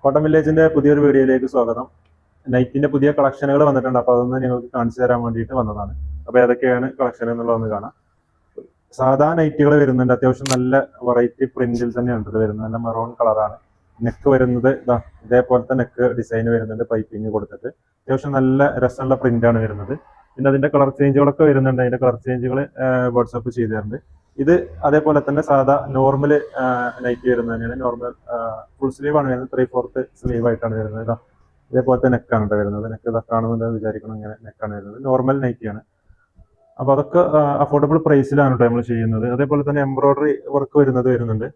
Cotton വില്ലേജിന്റെ പുതിയൊരു വീഡിയോയിലേക്ക് സ്വാഗതം. നൈറ്റിന്റെ പുതിയ കളക്ഷനുകൾ വന്നിട്ടുണ്ട്. അപ്പോൾ അതൊന്ന് നിങ്ങൾക്ക് കാണിച്ചു തരാൻ വേണ്ടിയിട്ട് വന്നതാണ്. അപ്പോൾ ഏതൊക്കെയാണ് കളക്ഷൻ എന്നുള്ളതൊന്ന് കാണാം. സാധാ നൈറ്റുകൾ വരുന്നുണ്ട്. അത്യാവശ്യം നല്ല വെറൈറ്റി പ്രിന്റിൽ തന്നെയാണ് ഇത് വരുന്നത്. നല്ല മെറൂൺ കളറാണ്. നെക്ക് വരുന്നത് ഇതേപോലത്തെ നെക്ക് ഡിസൈൻ വരുന്നുണ്ട്, പൈപ്പിംഗ് കൊടുത്തിട്ട്. അത്യാവശ്യം നല്ല രസമുള്ള പ്രിന്റാണ് വരുന്നത്. പിന്നെ അതിന്റെ കളർ ചേഞ്ചുകളൊക്കെ വരുന്നുണ്ട്. അതിന്റെ കളർ ചേഞ്ചുകൾ വാട്സാപ്പ് ചെയ്ത് തരുന്നുണ്ട്. ഇത് അതേപോലെ തന്നെ സാധാ നോർമൽ നൈറ്റ് വരുന്നത് തന്നെയാണ്. നോർമൽ ഫുൾ സ്ലീവ് ആണ് വരുന്നത്. 3/4 സ്ലീവ് ആയിട്ടാണ് വരുന്നത്. ഇതേപോലത്തെ നെക്കാണ് വരുന്നത്. നെക്ക് കാണുന്നുണ്ടെന്ന് വിചാരിക്കണം. ഇങ്ങനെ നെക്കാണ് വരുന്നത്. നോർമൽ നൈറ്റിയാണ്. അപ്പൊ അതൊക്കെ അഫോർഡബിൾ പ്രൈസിലാണ് നമ്മൾ ചെയ്യുന്നത്. അതേപോലെ തന്നെ എംബ്രോയിഡറി വർക്ക് വരുന്നുണ്ട്.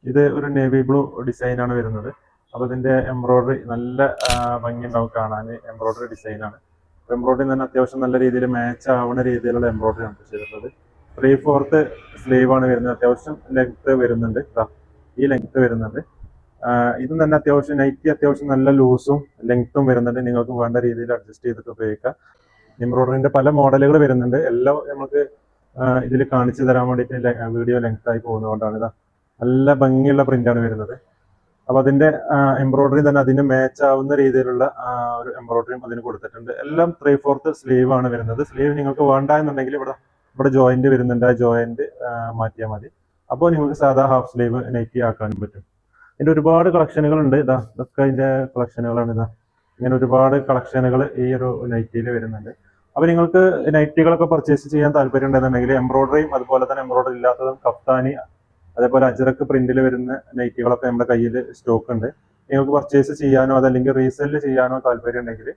ഇത് ഒരു നേവി ബ്ലൂ ഡിസൈൻ ആണ് വരുന്നത്. അപ്പൊ ഇതിന്റെ എംബ്രോയിഡറി നല്ല ഭംഗി ഉണ്ടാവും കാണാൻ. എംബ്രോയിഡറി ഡിസൈൻ ആണ്. എംബ്രോയിഡറി തന്നെ അത്യാവശ്യം നല്ല രീതിയിൽ മാച്ച് ആവുന്ന രീതിയിലുള്ള എംബ്രോയിഡറി ആണ് ചെയ്തിട്ടുള്ളത്. 3/4 സ്ലീവ് ആണ് വരുന്നത്. അത്യാവശ്യം ലെങ്ത് വരുന്നുണ്ട്. ഈ ലെങ്ത് വരുന്നുണ്ട്. ഇതും തന്നെ അത്യാവശ്യം നൈറ്റി അത്യാവശ്യം നല്ല ലൂസും ലെങ്ത്തും വരുന്നുണ്ട്. നിങ്ങൾക്ക് വേണ്ട രീതിയിൽ അഡ്ജസ്റ്റ് ചെയ്തിട്ട് ഉപയോഗിക്കാം. എംബ്രോയിഡറിന്റെ പല മോഡലുകൾ വരുന്നുണ്ട്. എല്ലാം നമുക്ക് ഇതിൽ കാണിച്ചു തരാൻ വേണ്ടിയിട്ട് വീഡിയോ ലെങ്ത് ആയി പോകുന്നതുകൊണ്ടാണ്. നല്ല ഭംഗിയുള്ള പ്രിന്റാണ് വരുന്നത്. അപ്പൊ അതിന്റെ എംബ്രോയിഡറി തന്നെ അതിന് മാച്ച് ആവുന്ന രീതിയിലുള്ള ഒരു എംബ്രോയിഡറിയും അതിന് കൊടുത്തിട്ടുണ്ട്. എല്ലാം 3/4 സ്ലീവ് ആണ് വരുന്നത്. സ്ലീവ് നിങ്ങൾക്ക് വേണ്ട എന്നുണ്ടെങ്കിൽ ഇവിടെ ജോയിന്റ് വരുന്നുണ്ട്. ആ ജോയിന്റ് മാറ്റിയാൽ മതി. അപ്പോൾ നിങ്ങൾക്ക് സാധാ ഹാഫ് സ്ലീവ് നൈറ്റി ആക്കാനും പറ്റും. ഇതിന്റെ ഒരുപാട് കളക്ഷനുകൾ ഉണ്ട്. ഇതൊക്കെ അതിന്റെ കളക്ഷനുകളാണ്. ഇങ്ങനെ ഒരുപാട് കളക്ഷനുകൾ ഈ ഒരു നൈറ്റിയിൽ വരുന്നുണ്ട്. അപ്പൊ നിങ്ങൾക്ക് നൈറ്റികളൊക്കെ പർച്ചേസ് ചെയ്യാൻ താല്പര്യം ഉണ്ടെന്നുണ്ടെങ്കിൽ എംബ്രോയിഡറിയും അതുപോലെ തന്നെ എംബ്രോയിഡറി ഇല്ലാത്തതും കഫ്താനി അതേപോലെ അജ്രക്ക് പ്രിന്റിൽ വരുന്ന നൈറ്റികളൊക്കെ നമ്മുടെ കയ്യിൽ സ്റ്റോക്ക് ഉണ്ട്. നിങ്ങൾക്ക് പർച്ചേസ് ചെയ്യാനോ അതല്ലെങ്കിൽ റീസെല് ചെയ്യാനോ താല്പര്യം ഉണ്ടെങ്കിൽ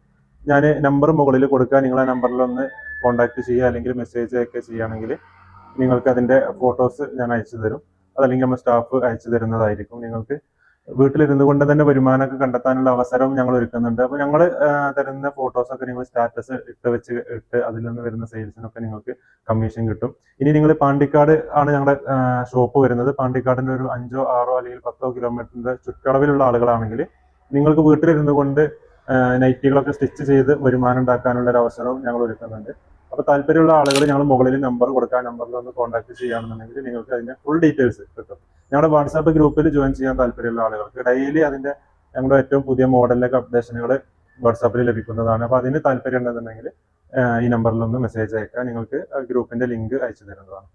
ഞാൻ നമ്പർ മുകളിൽ കൊടുക്കുക. നിങ്ങൾ ആ നമ്പറിൽ ഒന്ന് കോൺടാക്ട് ചെയ്യുക അല്ലെങ്കിൽ മെസ്സേജ് ഒക്കെ ചെയ്യുകയാണെങ്കിൽ നിങ്ങൾക്ക് അതിന്റെ ഫോട്ടോസ് ഞാൻ അയച്ചു തരും. അതല്ലെങ്കിൽ നമ്മുടെ സ്റ്റാഫ് അയച്ചു തരുന്നതായിരിക്കും. നിങ്ങൾക്ക് വീട്ടിലിരുന്നു കൊണ്ട് തന്നെ വരുമാനമൊക്കെ കണ്ടെത്താനുള്ള അവസരവും ഞങ്ങൾ ഒരുക്കുന്നുണ്ട്. അപ്പോൾ ഞങ്ങൾ തരുന്ന ഫോട്ടോസൊക്കെ നിങ്ങൾ സ്റ്റാറ്റസ് ഇട്ട് അതിൽ നിന്ന് വരുന്ന സെയിൽസിനൊക്കെ നിങ്ങൾക്ക് കമ്മീഷൻ കിട്ടും. ഇനി നിങ്ങൾ പാണ്ടിക്കാട് ആണ് ഞങ്ങളുടെ ഷോപ്പ് വരുന്നത്. പാണ്ടിക്കാടിന്റെ ഒരു 5, 6 അല്ലെങ്കിൽ 10 കിലോമീറ്ററിന്റെ ചുറ്റളവിലുള്ള ആളുകളാണെങ്കിൽ നിങ്ങൾക്ക് വീട്ടിലിരുന്നു കൊണ്ട് നൈറ്റികളൊക്കെ സ്റ്റിച്ച് ചെയ്ത് വരുമാനം ഉണ്ടാക്കാനുള്ള ഒരു അവസരവും ഞങ്ങൾ ഒരുക്കുന്നുണ്ട്. അപ്പോൾ താല്പര്യമുള്ള ആളുകൾ ഞങ്ങൾ മുകളിൽ നമ്പർ കൊടുക്കുക. നമ്പറിൽ ഒന്ന് കോൺടാക്ട് ചെയ്യുകയാണെന്നുണ്ടെങ്കിൽ നിങ്ങൾക്ക് അതിന്റെ ഫുൾ ഡീറ്റെയിൽസ് കിട്ടും. ഞങ്ങളുടെ വാട്സാപ്പ് ഗ്രൂപ്പിൽ ജോയിൻ ചെയ്യാൻ താല്പര്യമുള്ള ആളുകൾക്ക് ഡെയിലി അതിന്റെ ഞങ്ങളുടെ ഏറ്റവും പുതിയ മോഡലിലേക്ക് അപ്ഡേഷനുകൾ വാട്സാപ്പിൽ ലഭിക്കുന്നതാണ്. അപ്പോൾ അതിന് താല്പര്യം ഉണ്ടെന്നുണ്ടെങ്കിൽ ഈ നമ്പറിൽ ഒന്ന് മെസ്സേജ് അയക്കുക. നിങ്ങൾക്ക് ഗ്രൂപ്പിന്റെ ലിങ്ക് അയച്ചു തരുന്നതാണ്.